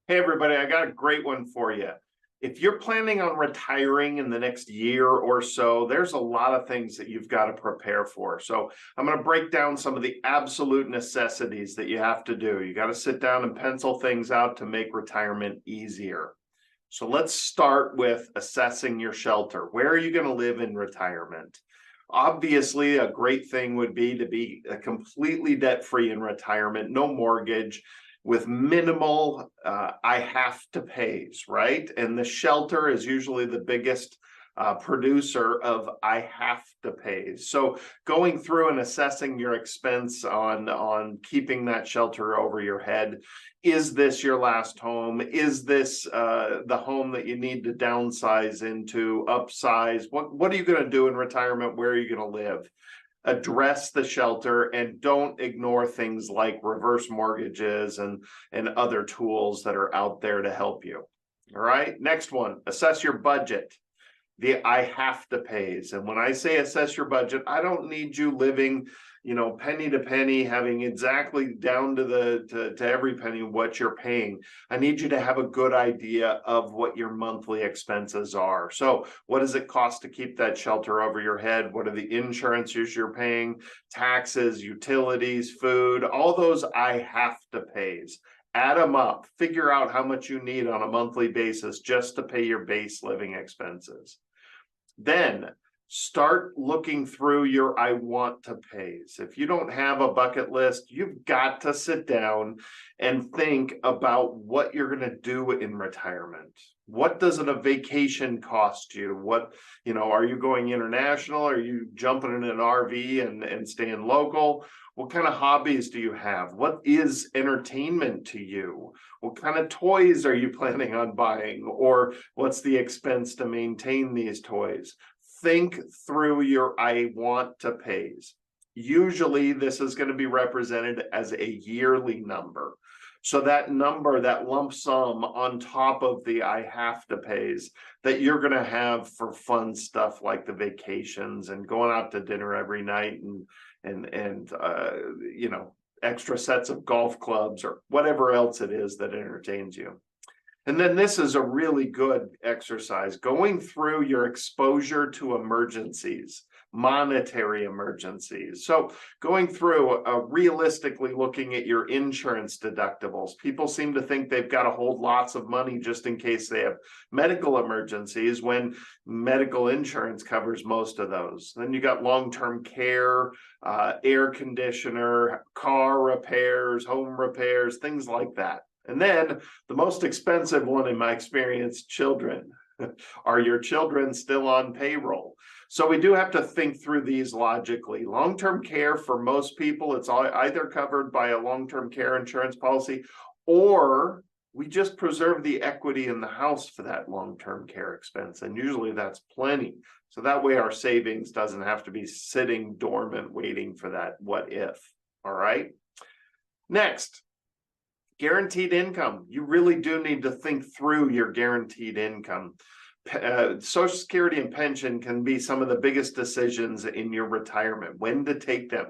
Hey, everybody, I got a great one for you. If you're planning on retiring in the next year or so, there's a lot of things that you've got to prepare for. So I'm going to break down some of the absolute necessities that you have to do. You got to sit down and pencil things out to make retirement easier. So let's start with assessing your shelter. Where are you going to live in retirement? Obviously, a great thing would be to be completely debt-free in retirement, no mortgage, with minimal I have to pays, right? And the shelter is usually the biggest producer of I have to pays. So going through and assessing your expense on keeping that shelter over your head. Is this your last home? Is this the home that you need to downsize into, upsize? What are you going to do in retirement? Where are you going to live? Address the shelter and don't ignore things like reverse mortgages and other tools that are out there to help you. All right, next one, assess your budget. The I have to pays. And when I say assess your budget, I don't need you living, penny to penny, having exactly down to every penny what you're paying. I need you to have a good idea of what your monthly expenses are. So what does it cost to keep that shelter over your head? What are the insurances you're paying, taxes, utilities, food, all those I have to pays. Add them up, figure out how much you need on a monthly basis just to pay your base living expenses. Then start looking through your I want to pays. If you don't have a bucket list, you've got to sit down and think about what you're going to do in retirement. What does a vacation cost you? Are you going international? Are you jumping in an RV and staying local? What kind of hobbies do you have? What is entertainment to you? What kind of toys are you planning on buying? Or what's the expense to maintain these toys? Think through your I want to pays. Usually this is going to be represented as a yearly number. So that number, that lump sum on top of the I have to pays that you're going to have for fun stuff like the vacations and going out to dinner every night and extra sets of golf clubs or whatever else it is that entertains you. And then this is a really good exercise, going through your exposure to emergencies, monetary emergencies. So going through realistically looking at your insurance deductibles. People seem to think they've got to hold lots of money just in case they have medical emergencies when medical insurance covers most of those. Then you got long-term care, air conditioner, car repairs, home repairs, things like that. And then the most expensive one in my experience, children. Are your children still on payroll? So we do have to think through these logically. Long-term care for most people, it's either covered by a long-term care insurance policy or we just preserve the equity in the house for that long-term care expense. And usually that's plenty. So that way our savings doesn't have to be sitting dormant waiting for that what if. All right. Next. Guaranteed income. You really do need to think through your guaranteed income. Social Security and pension can be some of the biggest decisions in your retirement, when to take them,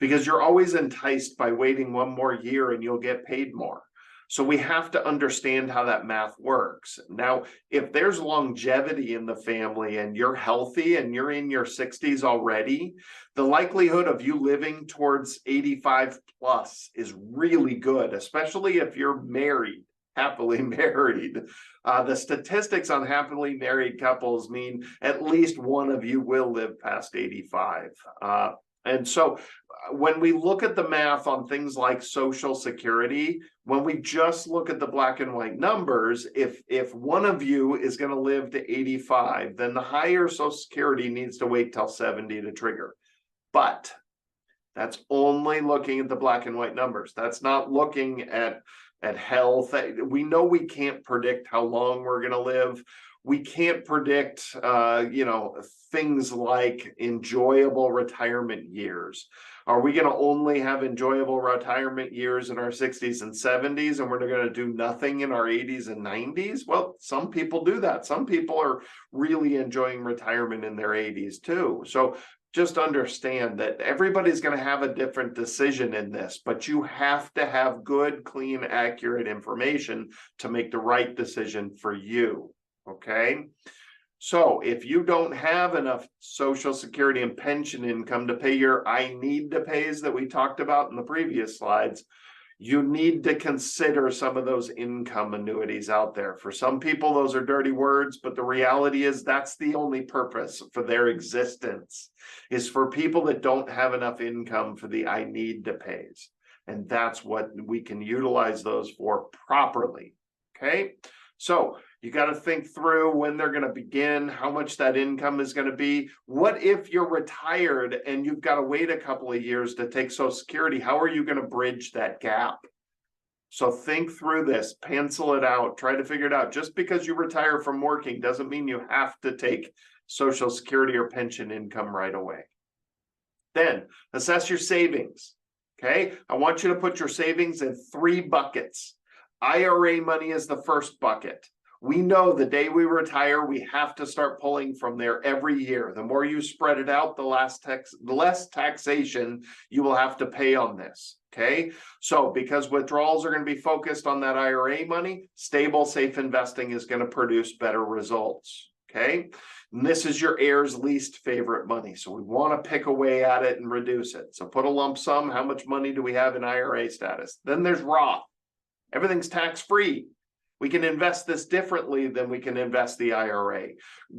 because you're always enticed by waiting one more year and you'll get paid more. So we have to understand how that math works. Now, if there's longevity in the family and you're healthy and you're in your 60s already, the likelihood of you living towards 85 plus is really good, especially if you're married, happily married. The statistics on happily married couples mean at least one of you will live past 85. And so when we look at the math on things like Social Security, when we just look at the black and white numbers, if one of you is going to live to 85, then the higher Social Security needs to wait till 70 to trigger. But that's only looking at the black and white numbers. That's not looking at health. We know we can't predict how long we're going to live. We can't predict, things like enjoyable retirement years. Are we going to only have enjoyable retirement years in our 60s and 70s, and we're going to do nothing in our 80s and 90s? Well, some people do that. Some people are really enjoying retirement in their 80s too. So just understand that everybody's going to have a different decision in this, but you have to have good, clean, accurate information to make the right decision for you. Okay. So if you don't have enough Social Security and pension income to pay your I need to pays that we talked about in the previous slides, you need to consider some of those income annuities out there. For some people, those are dirty words, but the reality is that's the only purpose for their existence, is for people that don't have enough income for the I need to pays. And that's what we can utilize those for properly. Okay. So you got to think through when they're going to begin, how much that income is going to be. What if you're retired and you've got to wait a couple of years to take Social Security? How are you going to bridge that gap? So think through this, pencil it out, try to figure it out. Just because you retire from working doesn't mean you have to take Social Security or pension income right away. Then assess your savings. Okay, I want you to put your savings in 3 buckets. IRA money is the first bucket. We know the day we retire, we have to start pulling from there every year. The more you spread it out, the less taxation you will have to pay on this. Okay, so because withdrawals are going to be focused on that IRA money, stable, safe investing is going to produce better results. Okay, and this is your heirs' least favorite money. So we want to pick away at it and reduce it. So put a lump sum. How much money do we have in IRA status? Then there's Roth. Everything's tax-free. We can invest this differently than we can invest the IRA.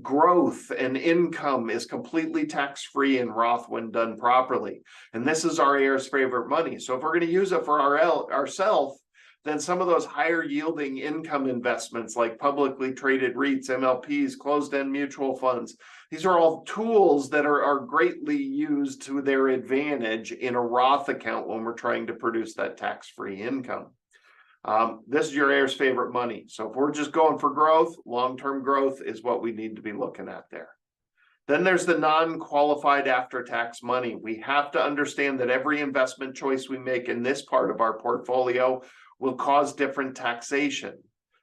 Growth and income is completely tax-free in Roth when done properly. And this is our heirs' favorite money. So if we're going to use it for ourselves, then some of those higher yielding income investments like publicly traded REITs, MLPs, closed-end mutual funds, these are all tools that are greatly used to their advantage in a Roth account when we're trying to produce that tax-free income. This is your heirs' favorite money. So if we're just going for growth, long-term growth is what we need to be looking at there. Then there's the non-qualified after-tax money. We have to understand that every investment choice we make in this part of our portfolio will cause different taxation.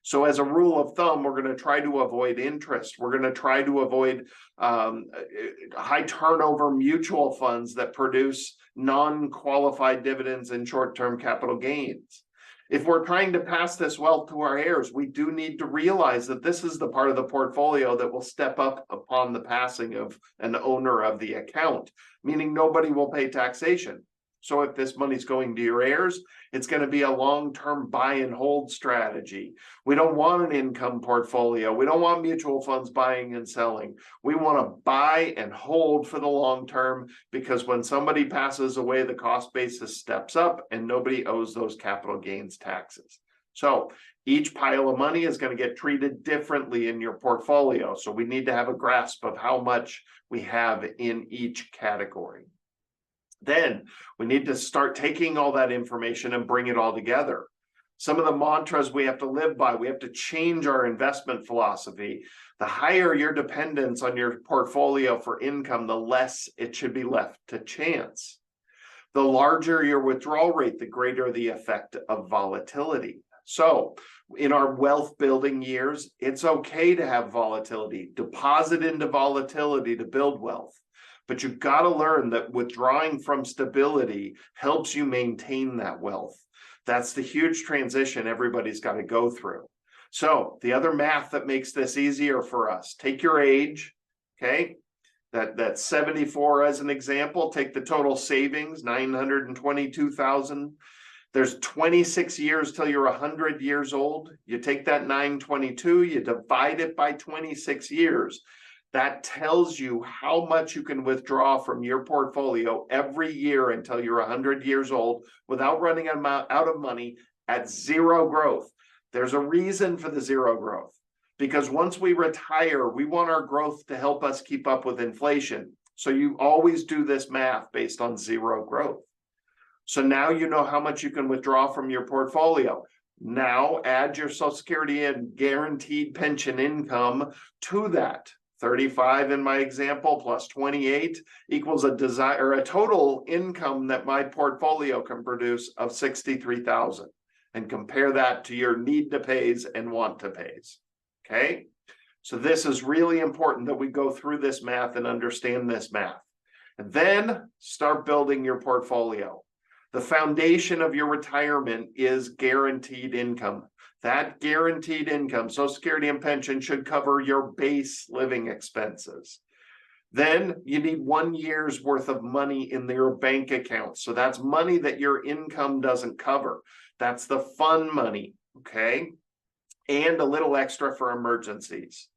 So as a rule of thumb, we're going to try to avoid interest. We're going to try to avoid high turnover mutual funds that produce non-qualified dividends and short-term capital gains. If we're trying to pass this wealth to our heirs, we do need to realize that this is the part of the portfolio that will step up upon the passing of an owner of the account, meaning nobody will pay taxation. So if this money's going to your heirs, it's going to be a long-term buy and hold strategy. We don't want an income portfolio. We don't want mutual funds buying and selling. We want to buy and hold for the long term, because when somebody passes away, the cost basis steps up and nobody owes those capital gains taxes. So each pile of money is going to get treated differently in your portfolio. So we need to have a grasp of how much we have in each category. Then we need to start taking all that information and bring it all together. Some of the mantras we have to live by, we have to change our investment philosophy. The higher your dependence on your portfolio for income, the less it should be left to chance. The larger your withdrawal rate, the greater the effect of volatility. So in our wealth building years, it's okay to have volatility. Deposit into volatility to build wealth. But you've got to learn that withdrawing from stability helps you maintain that wealth. That's the huge transition everybody's got to go through. So the other math that makes this easier for us, take your age, okay? That's 74 as an example. Take the total savings, 922,000. There's 26 years till you're 100 years old. You take that 922, you divide it by 26 years. That tells you how much you can withdraw from your portfolio every year until you're 100 years old without running out of money at zero growth. There's a reason for the zero growth, because once we retire, we want our growth to help us keep up with inflation. So you always do this math based on zero growth. So now you know how much you can withdraw from your portfolio. Now add your Social Security and guaranteed pension income to that. 35 in my example plus 28 equals a total income that my portfolio can produce of 63,000, and compare that to your need to pays and want to pays. Okay, so this is really important that we go through this math and understand this math. And then start building your portfolio. The foundation of your retirement is guaranteed income. That guaranteed income, Social Security and pension, should cover your base living expenses. Then you need 1 year's worth of money in your bank account. So that's money that your income doesn't cover. That's the fun money, okay? And a little extra for emergencies.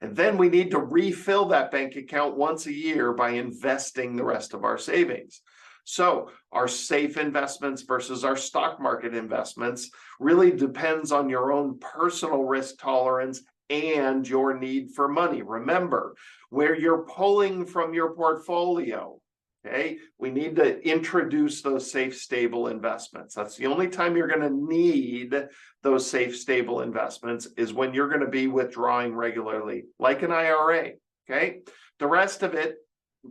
And then we need to refill that bank account once a year by investing the rest of our savings. So our safe investments versus our stock market investments really depends on your own personal risk tolerance and your need for money. Remember, where you're pulling from your portfolio, okay, we need to introduce those safe, stable investments. That's the only time you're going to need those safe, stable investments is when you're going to be withdrawing regularly, like an IRA, okay? The rest of it,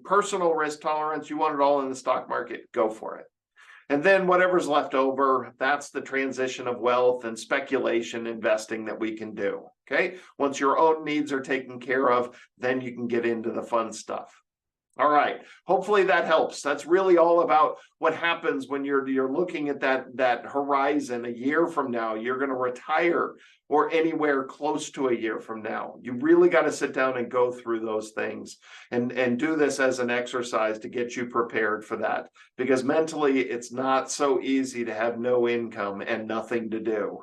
personal risk tolerance, you want it all in the stock market, go for it. And then whatever's left over, that's the transition of wealth and speculation investing that we can do, okay? Once your own needs are taken care of, then you can get into the fun stuff. All right, hopefully that helps. That's really all about what happens when you're looking at that horizon. A year from now, you're going to retire, or anywhere close to a year from now. You really got to sit down and go through those things and do this as an exercise to get you prepared for that. Because mentally, it's not so easy to have no income and nothing to do.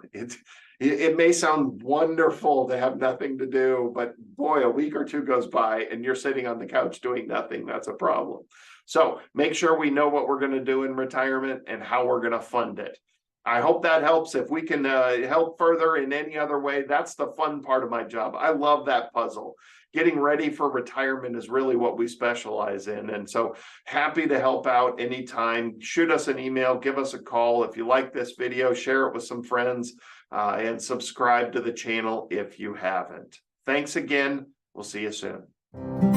It may sound wonderful to have nothing to do, but boy, a week or two goes by and you're sitting on the couch doing nothing. That's a problem. So make sure we know what we're going to do in retirement and how we're going to fund it. I hope that helps. If we can help further in any other way, that's the fun part of my job. I love that puzzle. Getting ready for retirement is really what we specialize in. And so happy to help out anytime. Shoot us an email, give us a call. If you like this video, share it with some friends. And subscribe to the channel if you haven't. Thanks again. We'll see you soon.